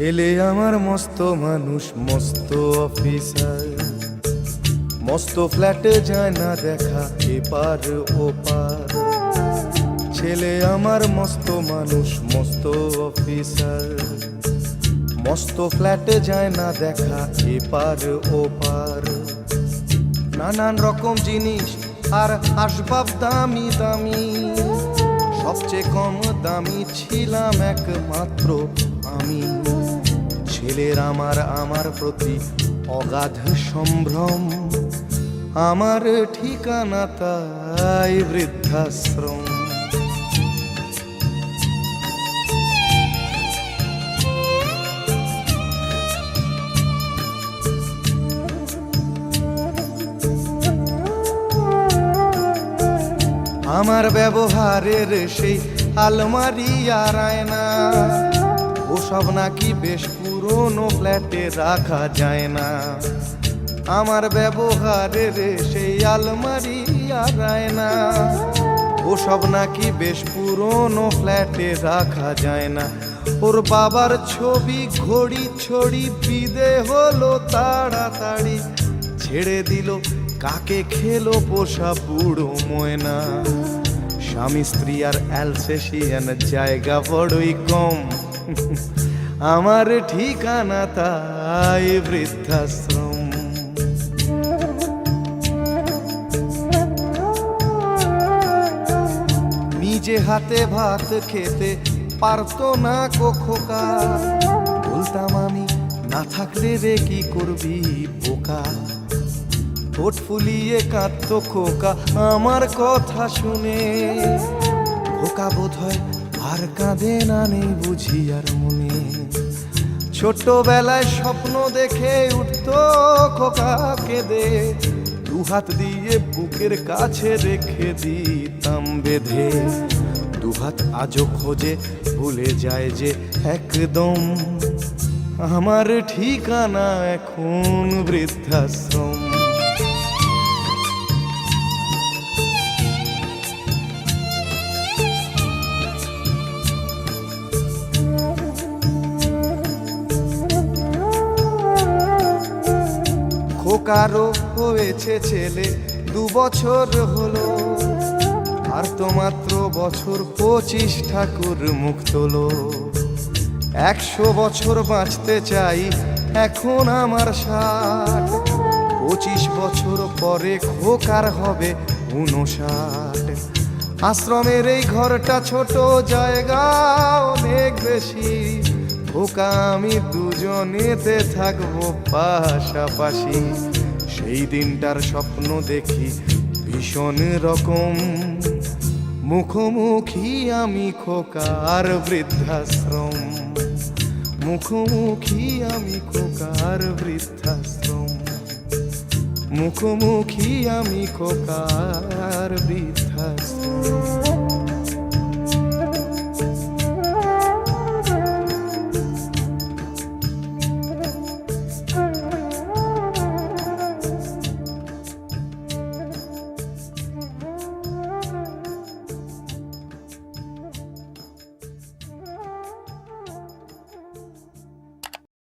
ছেলে আমার মস্ত মানুষ, মস্ত অফিসার, মস্ত ফ্ল্যাটে যায় না দেখা এপার ওপার। ছেলে আমার মস্ত মানুষ, মস্ত অফিসার, মস্ত ফ্ল্যাটে যায় না দেখা এপার ওপার। নানান রকম জিনিস আর আসবাব দামি দামি, সবচেয়ে কম দামি ছিলাম একমাত্র আমি। ছেলের আমার প্রতি অগাধ সম্ভ্রম, আমার ঠিকানা তাই বৃদ্ধাশ্রম। আমার ব্যবহারের সেই আলমারি আর আয়না, ওসব নাকি বেশ পুরনো ফ্ল্যাটে রাখা যায় না। আমার ব্যবহারের সেই আলমারি আর আয়না, ওসব নাকি বেশ পুরনো ফ্ল্যাটে রাখা যায় না। ওর বাবার ছবি ঘড়ি ছড়ি বিদে হলো তাড়াতাড়ি, ছেড়ে দিল কাকে খেলো পোষা বুড়ো ময়না। স্বামী স্ত্রী আর অ্যালসেশিয়ান জায়গা বড়ই কম, আমার ঠিকানা তাই বৃদ্ধাশ্রম। নিজে হাতে ভাত খেতে পারতো না খোকা, বলতাম আমি না থাকলে রে কি করবি বোকা। ঠোঁট ফুলিয়ে কাঁদতো খোকা আমার কথা শুনে, খোকা বোধহয় আর কাঁদে না, নেই বুঝি আর মনে। ছোটবেলায় স্বপ্ন দেখে উঠতো খোকা কেঁদে, দুহাত দিয়ে বুকের কাছে রেখে দিতাম বেঁধে। দুহাত আজও খোঁজে ভুলে যায় যে একদম, আমার ঠিকানা এখন বৃদ্ধাশ্রম। খোকারও হয়েছে ছেলে 2 বছর হলো, আর তো মাত্র বছর 25 ঠাকুর মুখ তোলো। 100 বছর বাঁচতে চাই এখন আমার 60, 25 বছর পরে খোকার হবে 59। আশ্রমের এই ঘরটা ছোট, জায়গা অনেক বেশি, খোকা আমি দুজনেতে থাকবো পাশাপাশি। সেই দিনটার স্বপ্ন দেখি ভীষণ রকম, মুখোমুখি আমি খোকার বৃদ্ধাশ্রম। মুখোমুখি আমি খোকার বৃদ্ধাশ্রম, মুখোমুখি আমি খোকার বৃদ্ধাশ্রম।